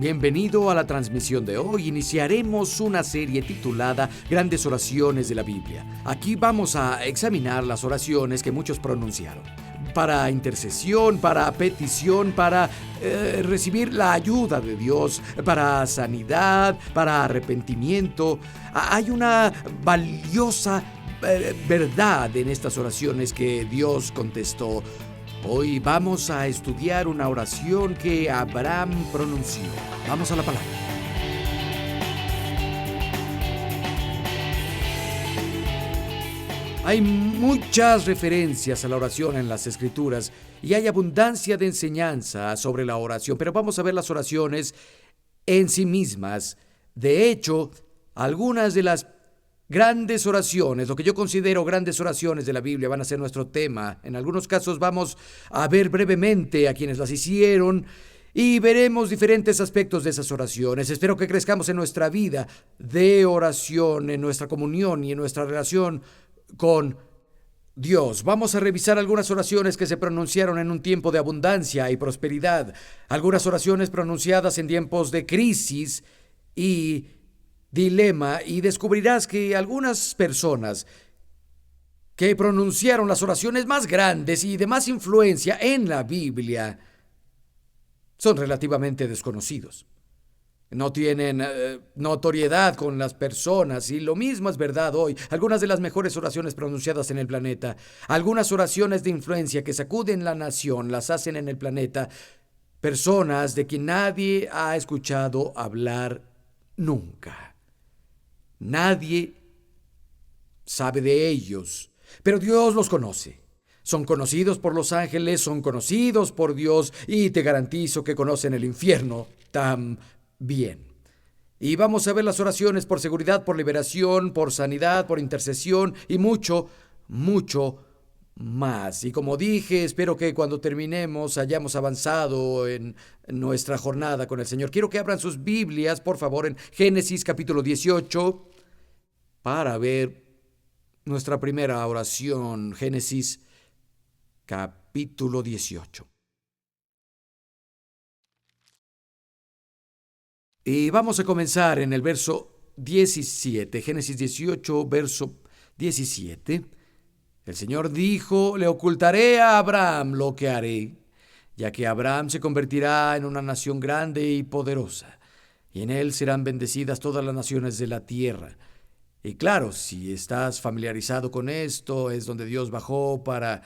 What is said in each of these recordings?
Bienvenido a la transmisión de hoy. Iniciaremos una serie titulada Grandes Oraciones de la Biblia. Aquí vamos a examinar las oraciones que muchos pronunciaron. Para intercesión, para petición, para recibir la ayuda de Dios, para sanidad, para arrepentimiento. Hay una valiosa verdad en estas oraciones que Dios contestó. Hoy vamos a estudiar una oración que Abraham pronunció. Vamos a la palabra. Hay muchas referencias a la oración en las Escrituras y hay abundancia de enseñanza sobre la oración, pero vamos a ver las oraciones en sí mismas. De hecho, algunas de las grandes oraciones, lo que yo considero grandes oraciones de la Biblia, van a ser nuestro tema. En algunos casos vamos a ver brevemente a quienes las hicieron y veremos diferentes aspectos de esas oraciones. Espero que crezcamos en nuestra vida de oración, en nuestra comunión y en nuestra relación con Dios. Vamos a revisar algunas oraciones que se pronunciaron en un tiempo de abundancia y prosperidad, algunas oraciones pronunciadas en tiempos de crisis y dilema, y descubrirás que algunas personas que pronunciaron las oraciones más grandes y de más influencia en la Biblia son relativamente desconocidos. No tienen notoriedad con las personas, y lo mismo es verdad hoy. Algunas de las mejores oraciones pronunciadas en el planeta, algunas oraciones de influencia que sacuden la nación, las hacen en el planeta personas de quien nadie ha escuchado hablar nunca. Nadie sabe de ellos, pero Dios los conoce. Son conocidos por los ángeles, son conocidos por Dios, y te garantizo que conocen el infierno también. Y vamos a ver las oraciones por seguridad, por liberación, por sanidad, por intercesión y mucho, mucho más. Y como dije, espero que cuando terminemos hayamos avanzado en nuestra jornada con el Señor. Quiero que abran sus Biblias, por favor, en Génesis capítulo 18, para ver nuestra primera oración. Génesis capítulo 18. Y vamos a comenzar en el verso 17. Génesis 18, verso 17. El Señor dijo: le ocultaré a Abraham lo que haré, ya que Abraham se convertirá en una nación grande y poderosa, y en él serán bendecidas todas las naciones de la tierra. Y claro, si estás familiarizado con esto, es donde Dios bajó para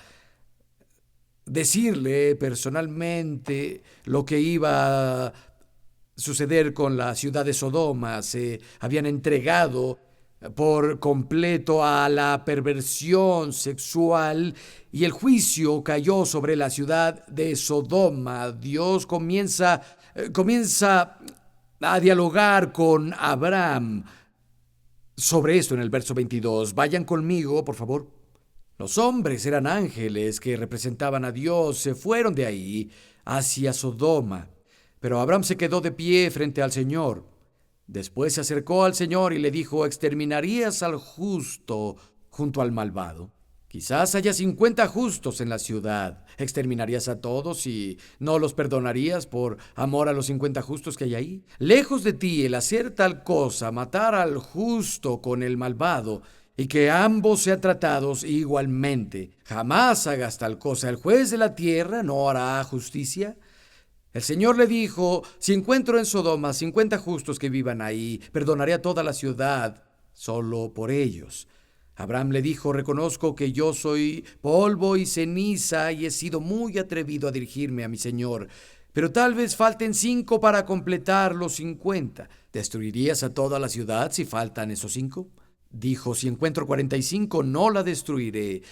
decirle personalmente lo que iba a suceder con la ciudad de Sodoma. Se habían entregado por completo a la perversión sexual y el juicio cayó sobre la ciudad de Sodoma. Dios comienza a dialogar con Abraham sobre esto en el verso 22. Vayan conmigo, por favor. Los hombres eran ángeles que representaban a Dios. Se fueron de ahí hacia Sodoma, pero Abraham se quedó de pie frente al Señor. Después se acercó al Señor y le dijo: ¿exterminarías al justo junto al malvado? Quizás haya 50 justos en la ciudad. ¿Exterminarías a todos y no los perdonarías por amor a los 50 justos que hay ahí? Lejos de ti el hacer tal cosa, matar al justo con el malvado, y que ambos sean tratados igualmente. Jamás hagas tal cosa. ¿El juez de la tierra no hará justicia? El Señor le dijo: si encuentro en Sodoma 50 justos que vivan ahí, perdonaré a toda la ciudad solo por ellos. Abraham le dijo: reconozco que yo soy polvo y ceniza y he sido muy atrevido a dirigirme a mi Señor, pero tal vez falten 5 para completar los 50. ¿Destruirías a toda la ciudad si faltan esos 5? Dijo: si encuentro 45, no la destruiré.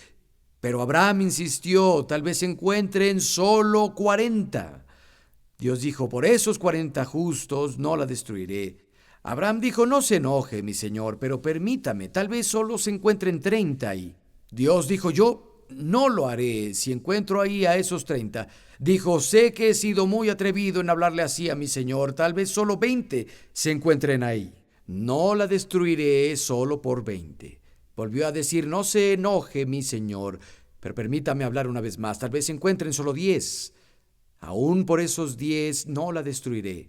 Pero Abraham insistió: tal vez encuentren solo 40. Dios dijo: por esos 40 justos no la destruiré. Abraham dijo: no se enoje, mi señor, pero permítame, tal vez solo se encuentren 30 ahí. Dios dijo: yo no lo haré si encuentro ahí a esos 30. Dijo: sé que he sido muy atrevido en hablarle así a mi señor, tal vez solo 20 se encuentren ahí. No la destruiré solo por 20. Volvió a decir: no se enoje, mi señor, pero permítame hablar una vez más, tal vez se encuentren solo 10. Aún por esos 10 no la destruiré.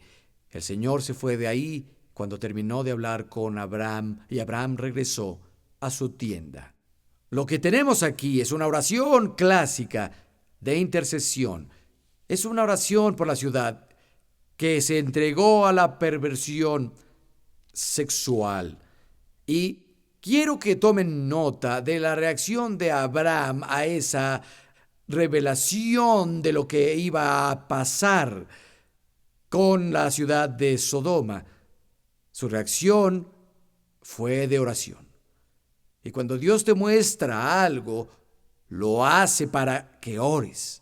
El Señor se fue de ahí cuando terminó de hablar con Abraham y Abraham regresó a su tienda. Lo que tenemos aquí es una oración clásica de intercesión. Es una oración por la ciudad que se entregó a la perversión sexual. Y quiero que tomen nota de la reacción de Abraham a esa revelación de lo que iba a pasar con la ciudad de Sodoma. Su reacción fue de oración. Y cuando Dios te muestra algo, lo hace para que ores.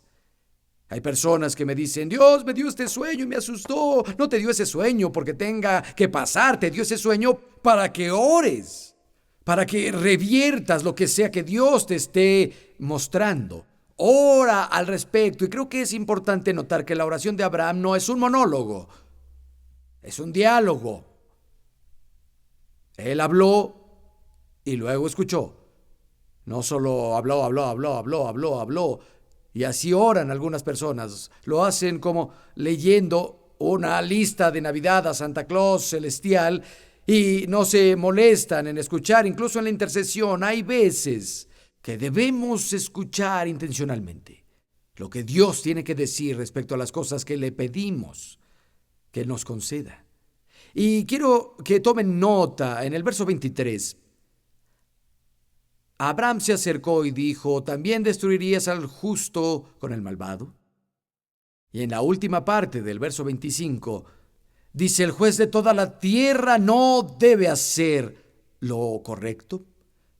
Hay personas que me dicen, Dios me dio este sueño y me asustó. No te dio ese sueño porque tenga que pasar, te dio ese sueño para que ores, para que reviertas lo que sea que Dios te esté mostrando. Ora al respecto. Y creo que es importante notar que la oración de Abraham no es un monólogo, es un diálogo. Él habló y luego escuchó. No solo habló. Y así oran algunas personas. Lo hacen como leyendo una lista de Navidad a Santa Claus celestial y no se molestan en escuchar. Incluso en la intercesión hay veces que debemos escuchar intencionalmente lo que Dios tiene que decir respecto a las cosas que le pedimos que nos conceda. Y quiero que tomen nota en el verso 23. Abraham se acercó y dijo, ¿también destruirías al justo con el malvado? Y en la última parte del verso 25, dice, el juez de toda la tierra no debe hacer lo correcto.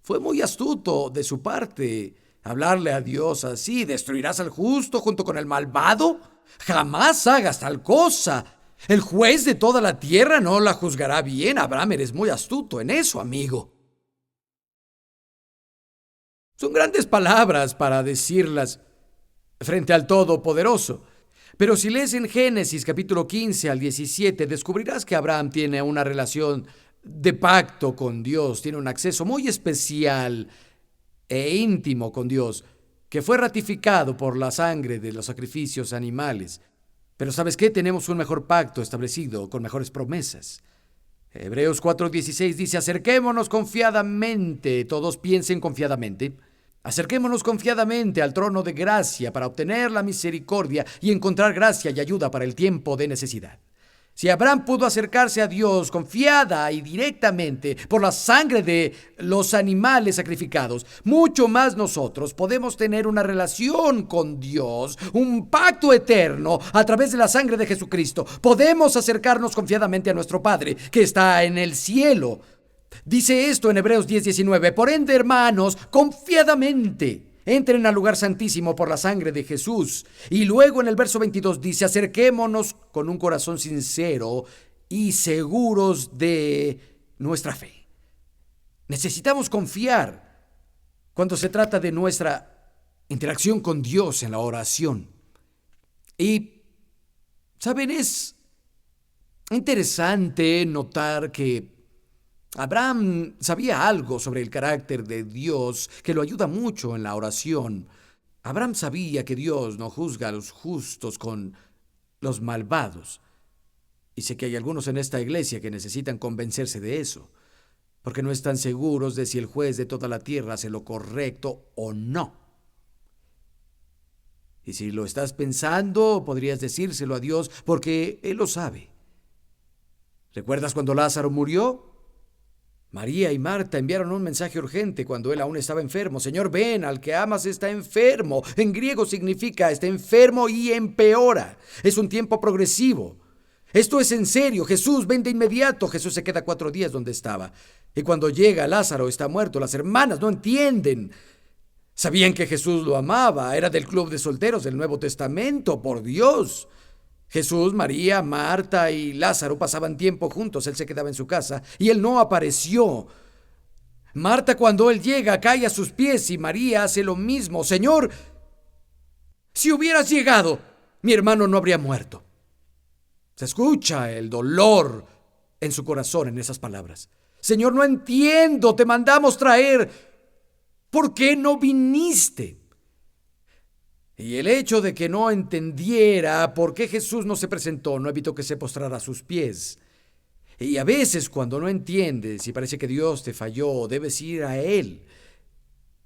Fue muy astuto de su parte hablarle a Dios así, ¿destruirás al justo junto con el malvado? Jamás hagas tal cosa. El juez de toda la tierra no la juzgará bien. Abraham, eres muy astuto en eso, amigo. Son grandes palabras para decirlas frente al Todopoderoso. Pero si lees en Génesis capítulo 15 al 17, descubrirás que Abraham tiene una relación de pacto con Dios, tiene un acceso muy especial e íntimo con Dios, que fue ratificado por la sangre de los sacrificios animales. Pero ¿sabes qué? Tenemos un mejor pacto establecido con mejores promesas. Hebreos 4:16 dice, acerquémonos confiadamente, todos piensen confiadamente, acerquémonos confiadamente al trono de gracia para obtener la misericordia y encontrar gracia y ayuda para el tiempo de necesidad. Si Abraham pudo acercarse a Dios confiada y directamente por la sangre de los animales sacrificados, mucho más nosotros podemos tener una relación con Dios, un pacto eterno a través de la sangre de Jesucristo. Podemos acercarnos confiadamente a nuestro Padre que está en el cielo. Dice esto en Hebreos 10:19, por ende, hermanos, confiadamente entren al lugar santísimo por la sangre de Jesús. Y luego en el verso 22 dice, acerquémonos con un corazón sincero y seguros de nuestra fe. Necesitamos confiar cuando se trata de nuestra interacción con Dios en la oración. Y, ¿saben? Es interesante notar que Abraham sabía algo sobre el carácter de Dios que lo ayuda mucho en la oración. Abraham sabía que Dios no juzga a los justos con los malvados. Y sé que hay algunos en esta iglesia que necesitan convencerse de eso, porque no están seguros de si el juez de toda la tierra hace lo correcto o no. Y si lo estás pensando, podrías decírselo a Dios, porque Él lo sabe. ¿Recuerdas cuando Lázaro murió? María y Marta enviaron un mensaje urgente cuando él aún estaba enfermo. Señor, ven, al que amas está enfermo. En griego significa está enfermo y empeora. Es un tiempo progresivo. Esto es en serio. Jesús, ven de inmediato. Jesús se queda 4 días donde estaba. Y cuando llega, Lázaro está muerto. Las hermanas no entienden. Sabían que Jesús lo amaba. Era del club de solteros del Nuevo Testamento, por Dios. Jesús, María, Marta y Lázaro pasaban tiempo juntos. Él se quedaba en su casa y él no apareció. Marta, cuando él llega, cae a sus pies y María hace lo mismo. Señor, si hubieras llegado, mi hermano no habría muerto. Se escucha el dolor en su corazón en esas palabras. Señor, no entiendo, te mandamos traer. ¿Por qué no viniste? Y el hecho de que no entendiera por qué Jesús no se presentó no evitó que se postrara a sus pies. Y a veces cuando no entiendes y parece que Dios te falló, debes ir a Él.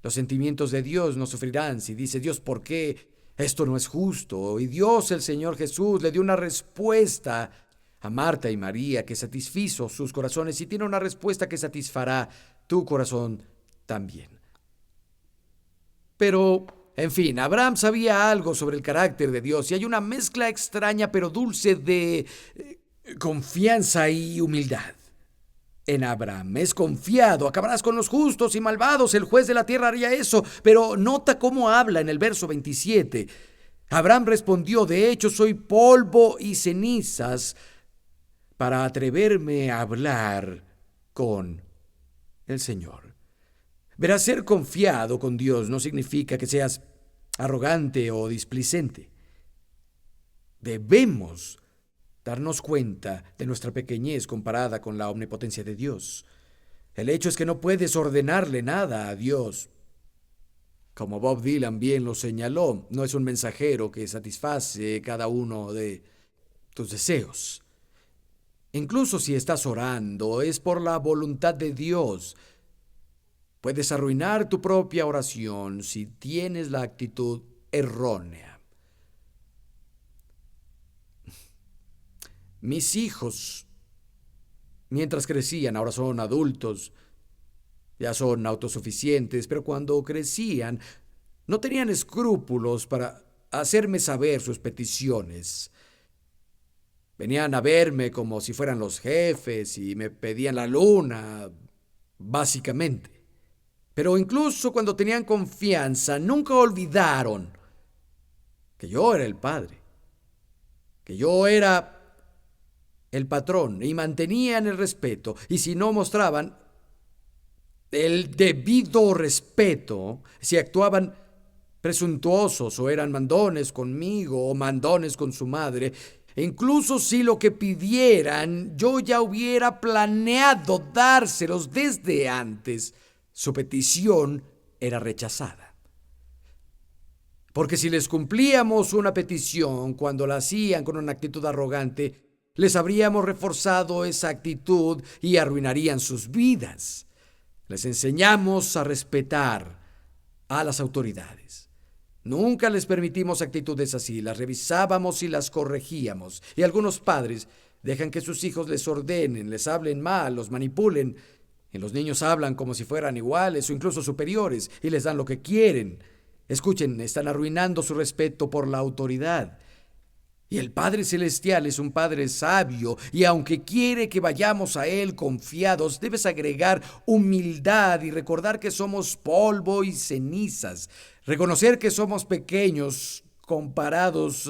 Los sentimientos de Dios no sufrirán si dice Dios, ¿por qué esto no es justo? Y Dios, el Señor Jesús, le dio una respuesta a Marta y María que satisfizo sus corazones y tiene una respuesta que satisfará tu corazón también. Pero, en fin, Abraham sabía algo sobre el carácter de Dios y hay una mezcla extraña pero dulce de confianza y humildad. En Abraham es confiado, acabarás con los justos y malvados, el juez de la tierra haría eso, pero nota cómo habla en el verso 27. Abraham respondió, de hecho soy polvo y cenizas para atreverme a hablar con el Señor. Verás, ser confiado con Dios no significa que seas arrogante o displicente. Debemos darnos cuenta de nuestra pequeñez comparada con la omnipotencia de Dios. El hecho es que no puedes ordenarle nada a Dios. Como Bob Dylan bien lo señaló, no es un mensajero que satisface cada uno de tus deseos. Incluso si estás orando, es por la voluntad de Dios. Puedes arruinar tu propia oración si tienes la actitud errónea. Mis hijos, mientras crecían, ahora son adultos, ya son autosuficientes, pero cuando crecían, no tenían escrúpulos para hacerme saber sus peticiones. Venían a verme como si fueran los jefes y me pedían la luna, básicamente. Pero incluso cuando tenían confianza, nunca olvidaron que yo era el padre, que yo era el patrón, y mantenían el respeto, y si no mostraban el debido respeto, si actuaban presuntuosos o eran mandones conmigo o mandones con su madre, e incluso si lo que pidieran yo ya hubiera planeado dárselos desde antes, su petición era rechazada. Porque si les cumplíamos una petición cuando la hacían con una actitud arrogante, les habríamos reforzado esa actitud y arruinarían sus vidas. Les enseñamos a respetar a las autoridades. Nunca les permitimos actitudes así, las revisábamos y las corregíamos. Y algunos padres dejan que sus hijos les ordenen, les hablen mal, los manipulen. Y los niños hablan como si fueran iguales o incluso superiores y les dan lo que quieren. Escuchen, están arruinando su respeto por la autoridad. Y el Padre Celestial es un Padre sabio, y aunque quiere que vayamos a Él confiados, debes agregar humildad y recordar que somos polvo y cenizas. Reconocer que somos pequeños comparados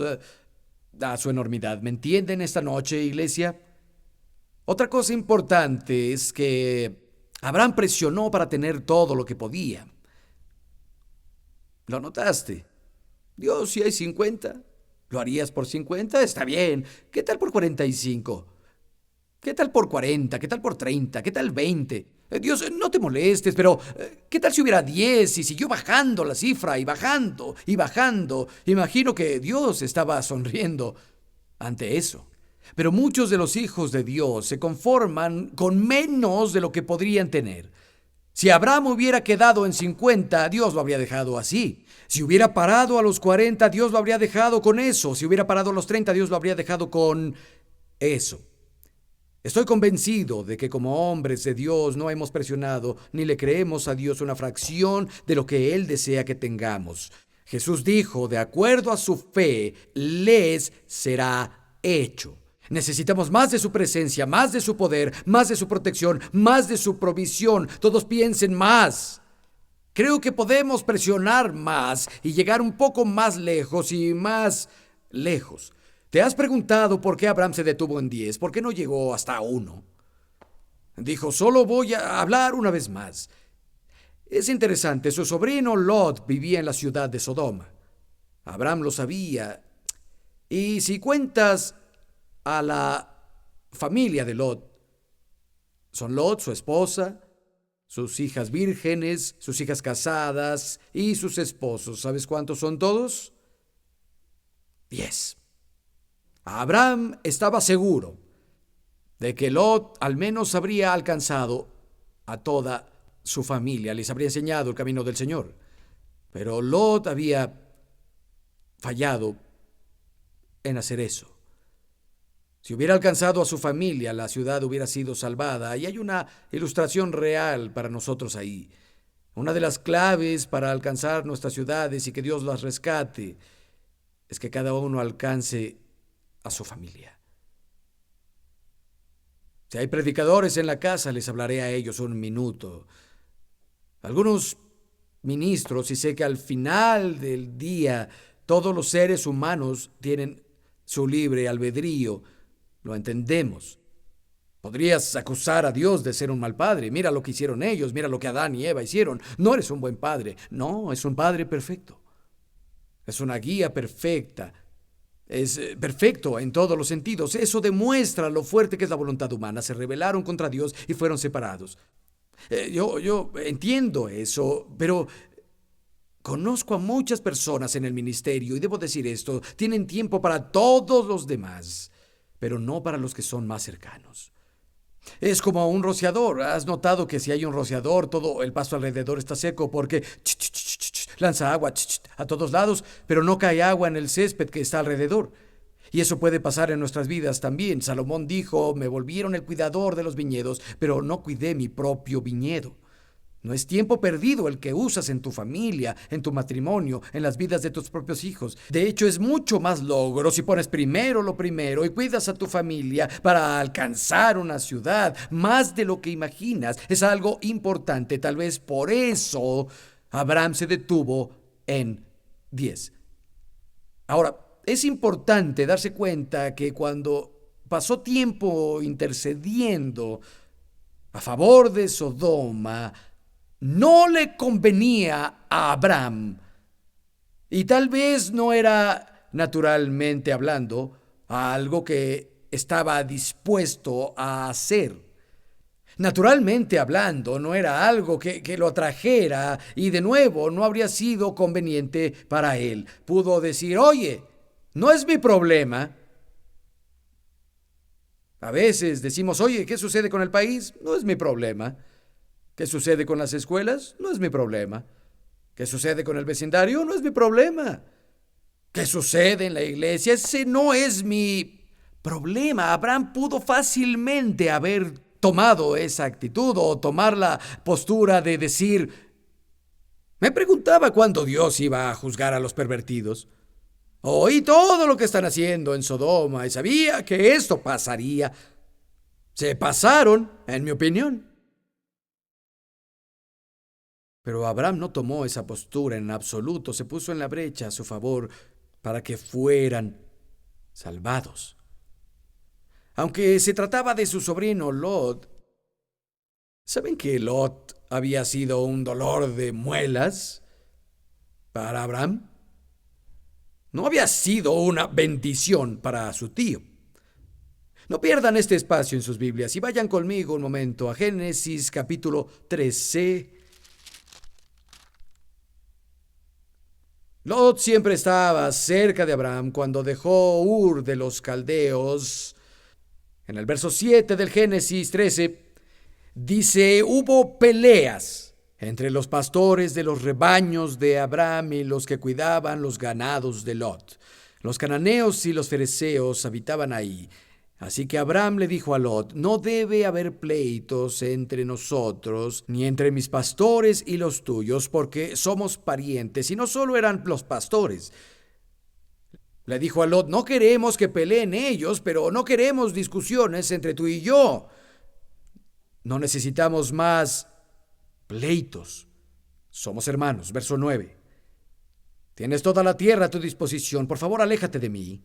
a su enormidad. ¿Me entienden esta noche, iglesia? Otra cosa importante es que Abraham presionó para tener todo lo que podía. ¿Lo notaste? Dios, si hay 50. ¿Lo harías por 50? Está bien. ¿Qué tal por 45? ¿Qué tal por 40? ¿Qué tal por 30? ¿Qué tal 20? Dios, no te molestes, pero ¿qué tal si hubiera 10 y siguió bajando la cifra y bajando y bajando? Imagino que Dios estaba sonriendo ante eso. Pero muchos de los hijos de Dios se conforman con menos de lo que podrían tener. Si Abraham hubiera quedado en 50, Dios lo habría dejado así. Si hubiera parado a los 40, Dios lo habría dejado con eso. Si hubiera parado a los 30, Dios lo habría dejado con eso. Estoy convencido de que como hombres de Dios no hemos presionado ni le creemos a Dios una fracción de lo que Él desea que tengamos. Jesús dijo, de acuerdo a su fe, les será hecho. Necesitamos más de su presencia, más de su poder, más de su protección, más de su provisión. Todos piensen más. Creo que podemos presionar más y llegar un poco más lejos y más lejos. ¿Te has preguntado por qué Abraham se detuvo en 10? ¿Por qué no llegó hasta 1? Dijo, solo voy a hablar una vez más. Es interesante, su sobrino Lot vivía en la ciudad de Sodoma. Abraham lo sabía. Y si cuentas a la familia de Lot, son Lot, su esposa, sus hijas vírgenes, sus hijas casadas y sus esposos. ¿Sabes cuántos son todos? 10. Abraham estaba seguro de que Lot al menos habría alcanzado a toda su familia, les habría enseñado el camino del Señor. Pero Lot había fallado en hacer eso. Si hubiera alcanzado a su familia, la ciudad hubiera sido salvada. Y hay una ilustración real para nosotros ahí. Una de las claves para alcanzar nuestras ciudades y que Dios las rescate es que cada uno alcance a su familia. Si hay predicadores en la casa, les hablaré a ellos un minuto. Algunos ministros, y sé que al final del día todos los seres humanos tienen su libre albedrío, lo entendemos. Podrías acusar a Dios de ser un mal padre. Mira lo que hicieron ellos, mira lo que Adán y Eva hicieron. No eres un buen padre. No, es un padre perfecto. Es una guía perfecta. Es perfecto en todos los sentidos. Eso demuestra lo fuerte que es la voluntad humana. Se rebelaron contra Dios y fueron separados. Yo entiendo eso, pero conozco a muchas personas en el ministerio y debo decir esto, tienen tiempo para todos los demás, pero no para los que son más cercanos. Es como un rociador. ¿Has notado que si hay un rociador, todo el pasto alrededor está seco porque lanza agua a todos lados, pero no cae agua en el césped que está alrededor? Y eso puede pasar en nuestras vidas también. Salomón dijo, me volvieron el cuidador de los viñedos, pero no cuidé mi propio viñedo. No es tiempo perdido el que usas en tu familia, en tu matrimonio, en las vidas de tus propios hijos. De hecho, es mucho más logro si pones primero lo primero y cuidas a tu familia para alcanzar una ciudad, más de lo que imaginas. Es algo importante. Tal vez por eso Abraham se detuvo en 10. Ahora, es importante darse cuenta que cuando pasó tiempo intercediendo a favor de Sodoma, no le convenía a Abraham. Y tal vez no era, naturalmente hablando, algo que estaba dispuesto a hacer. Naturalmente hablando, no era algo que lo atrajera y de nuevo no habría sido conveniente para él. Pudo decir, oye, no es mi problema. A veces decimos, oye, ¿qué sucede con el país? No es mi problema. ¿Qué sucede con las escuelas? No es mi problema. ¿Qué sucede con el vecindario? No es mi problema. ¿Qué sucede en la iglesia? Ese no es mi problema. Abraham pudo fácilmente haber tomado esa actitud o tomar la postura de decir, me preguntaba cuándo Dios iba a juzgar a los pervertidos. Oí todo lo que están haciendo en Sodoma y sabía que esto pasaría. Se pasaron, en mi opinión. Pero Abraham no tomó esa postura en absoluto, se puso en la brecha a su favor para que fueran salvados. Aunque se trataba de su sobrino Lot, ¿saben que Lot había sido un dolor de muelas para Abraham? No había sido una bendición para su tío. No pierdan este espacio en sus Biblias y vayan conmigo un momento a Génesis capítulo 13. Lot siempre estaba cerca de Abraham cuando dejó Ur de los Caldeos. En el verso 7 del Génesis 13 dice, hubo peleas entre los pastores de los rebaños de Abraham y los que cuidaban los ganados de Lot. Los cananeos y los fereceos habitaban ahí. Así que Abraham le dijo a Lot, no debe haber pleitos entre nosotros, ni entre mis pastores y los tuyos, porque somos parientes, y no solo eran los pastores. Le dijo a Lot, no queremos que peleen ellos, pero no queremos discusiones entre tú y yo. No necesitamos más pleitos. Somos hermanos. Verso 9. Tienes toda la tierra a tu disposición, por favor, aléjate de mí.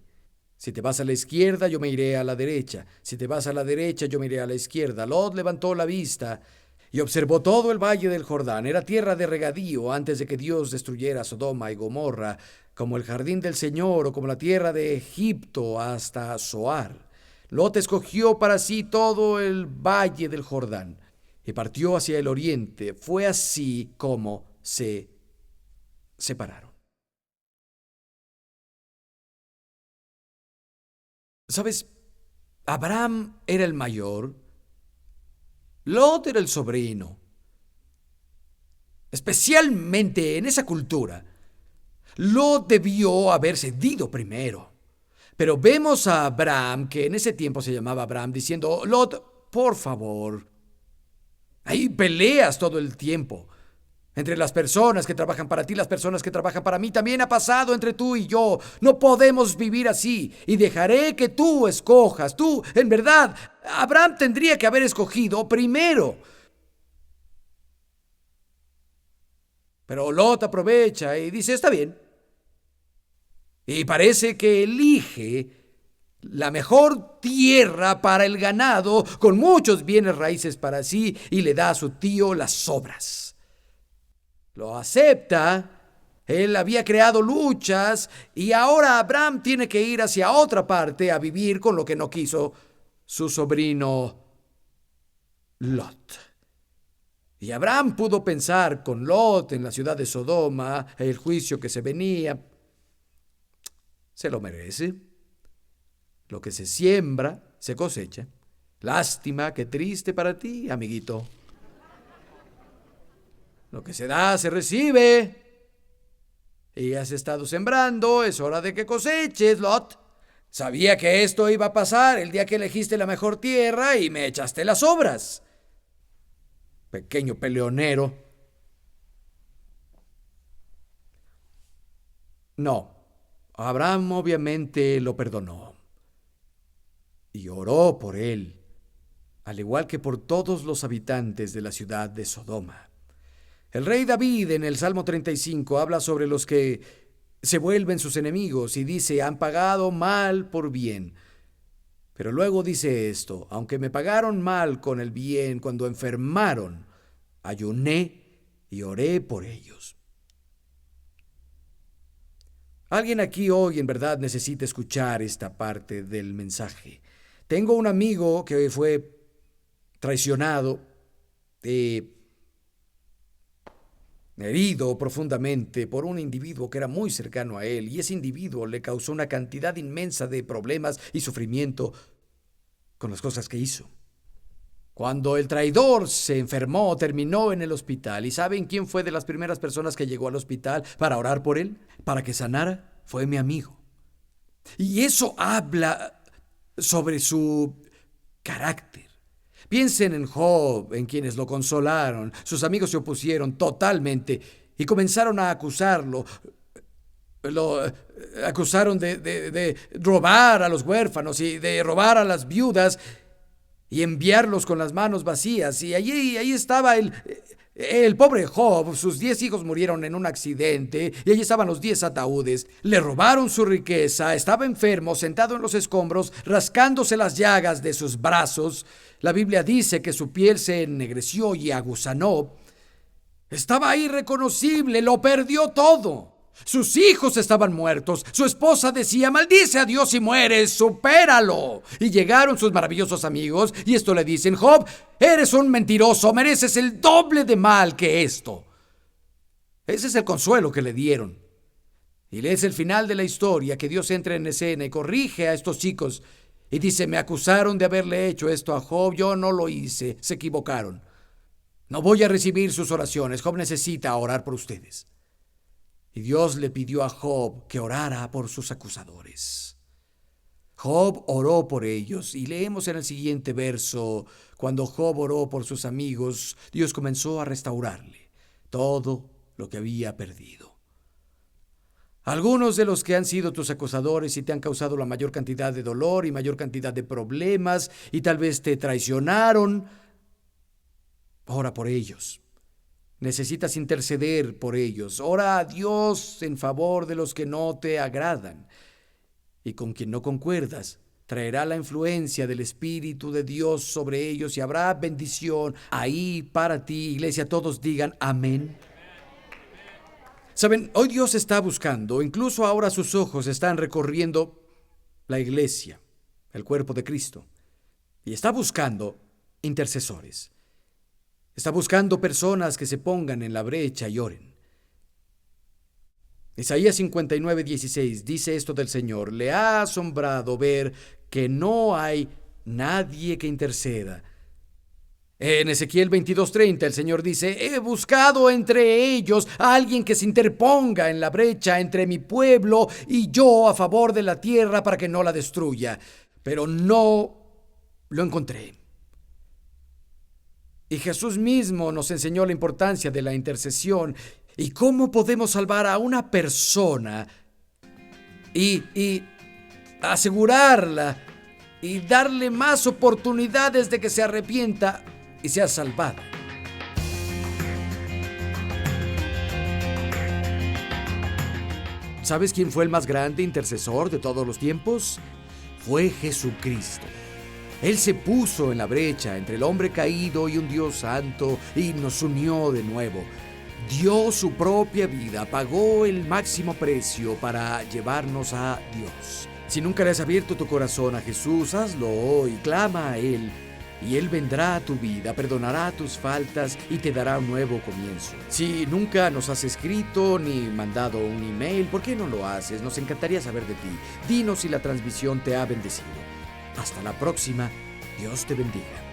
Si te vas a la izquierda, yo me iré a la derecha. Si te vas a la derecha, yo me iré a la izquierda. Lot levantó la vista y observó todo el valle del Jordán. Era tierra de regadío antes de que Dios destruyera Sodoma y Gomorra, como el jardín del Señor o como la tierra de Egipto hasta Zoar. Lot escogió para sí todo el valle del Jordán y partió hacia el oriente. Fue así como se separaron. ¿Sabes? Abraham era el mayor, Lot era el sobrino. Especialmente en esa cultura, Lot debió haber cedido primero. Pero vemos a Abraham, que en ese tiempo se llamaba Abraham, diciendo: Lot, por favor. Hay peleas todo el tiempo entre las personas que trabajan para ti, las personas que trabajan para mí. También ha pasado entre tú y yo. No podemos vivir así. Y dejaré que tú escojas. Tú, en verdad, Abraham tendría que haber escogido primero. Pero Lot aprovecha y dice: está bien. Y parece que elige la mejor tierra para el ganado, con muchos bienes raíces para sí, y le da a su tío las sobras. Lo acepta. Él había creado luchas y ahora Abraham tiene que ir hacia otra parte a vivir con lo que no quiso su sobrino Lot. Y Abraham pudo pensar con Lot en la ciudad de Sodoma, el juicio que se venía. Se lo merece. Lo que se siembra, se cosecha. Lástima, qué triste para ti, amiguito. Lo que se da, se recibe. Y has estado sembrando, es hora de que coseches, Lot. Sabía que esto iba a pasar el día que elegiste la mejor tierra y me echaste las obras. Pequeño peleonero. No, Abraham obviamente lo perdonó y oró por él, al igual que por todos los habitantes de la ciudad de Sodoma. El rey David en el Salmo 35 habla sobre los que se vuelven sus enemigos y dice: han pagado mal por bien. Pero luego dice esto: aunque me pagaron mal con el bien cuando enfermaron, ayuné y oré por ellos. Alguien aquí hoy en verdad necesita escuchar esta parte del mensaje. Tengo un amigo que fue traicionado, herido profundamente por un individuo que era muy cercano a él, y ese individuo le causó una cantidad inmensa de problemas y sufrimiento con las cosas que hizo. Cuando el traidor se enfermó, terminó en el hospital. ¿Y saben quién fue de las primeras personas que llegó al hospital para orar por él, para que sanara? Fue mi amigo. Y eso habla sobre su carácter. Piensen en Job, en quienes lo consolaron. Sus amigos se opusieron totalmente y comenzaron a acusarlo. Lo acusaron de robar a los huérfanos y de robar a las viudas y enviarlos con las manos vacías. Y ahí estaba el pobre Job. Sus 10 hijos murieron en un accidente y allí estaban los 10 ataúdes. Le robaron su riqueza, estaba enfermo, sentado en los escombros, rascándose las llagas de sus brazos. La Biblia dice que su piel se ennegreció y aguzanó. Estaba irreconocible, lo perdió todo. Sus hijos estaban muertos. Su esposa decía: maldice a Dios si mueres, supéralo. Y llegaron sus maravillosos amigos y esto le dicen: Job, eres un mentiroso, mereces el doble de mal que esto. Ese es el consuelo que le dieron. Y lees el final de la historia, que Dios entra en escena y corrige a estos chicos y dice: me acusaron de haberle hecho esto a Job, yo no lo hice, se equivocaron. No voy a recibir sus oraciones, Job necesita orar por ustedes. Y Dios le pidió a Job que orara por sus acusadores. Job oró por ellos y leemos en el siguiente verso: cuando Job oró por sus amigos, Dios comenzó a restaurarle todo lo que había perdido. Algunos de los que han sido tus acusadores y te han causado la mayor cantidad de dolor y mayor cantidad de problemas y tal vez te traicionaron, ora por ellos. Necesitas interceder por ellos. Ora a Dios en favor de los que no te agradan. Y con quien no concuerdas, traerá la influencia del Espíritu de Dios sobre ellos y habrá bendición ahí para ti. Iglesia, todos digan amén. Saben, hoy Dios está buscando, incluso ahora sus ojos están recorriendo la iglesia, el cuerpo de Cristo. Y está buscando intercesores. Está buscando personas que se pongan en la brecha y oren. Isaías 59:16 dice esto del Señor: le ha asombrado ver que no hay nadie que interceda. En Ezequiel 22:30 el Señor dice: he buscado entre ellos a alguien que se interponga en la brecha entre mi pueblo y yo a favor de la tierra para que no la destruya, pero no lo encontré. Y Jesús mismo nos enseñó la importancia de la intercesión y cómo podemos salvar a una persona y asegurarla y darle más oportunidades de que se arrepienta y sea salvada. ¿Sabes quién fue el más grande intercesor de todos los tiempos? Fue Jesucristo. Él se puso en la brecha entre el hombre caído y un Dios santo y nos unió de nuevo. Dio su propia vida, pagó el máximo precio para llevarnos a Dios. Si nunca le has abierto tu corazón a Jesús, hazlo hoy, clama a Él. Y Él vendrá a tu vida, perdonará tus faltas y te dará un nuevo comienzo. Si nunca nos has escrito ni mandado un email, ¿por qué no lo haces? Nos encantaría saber de ti. Dinos si la transmisión te ha bendecido. Hasta la próxima. Dios te bendiga.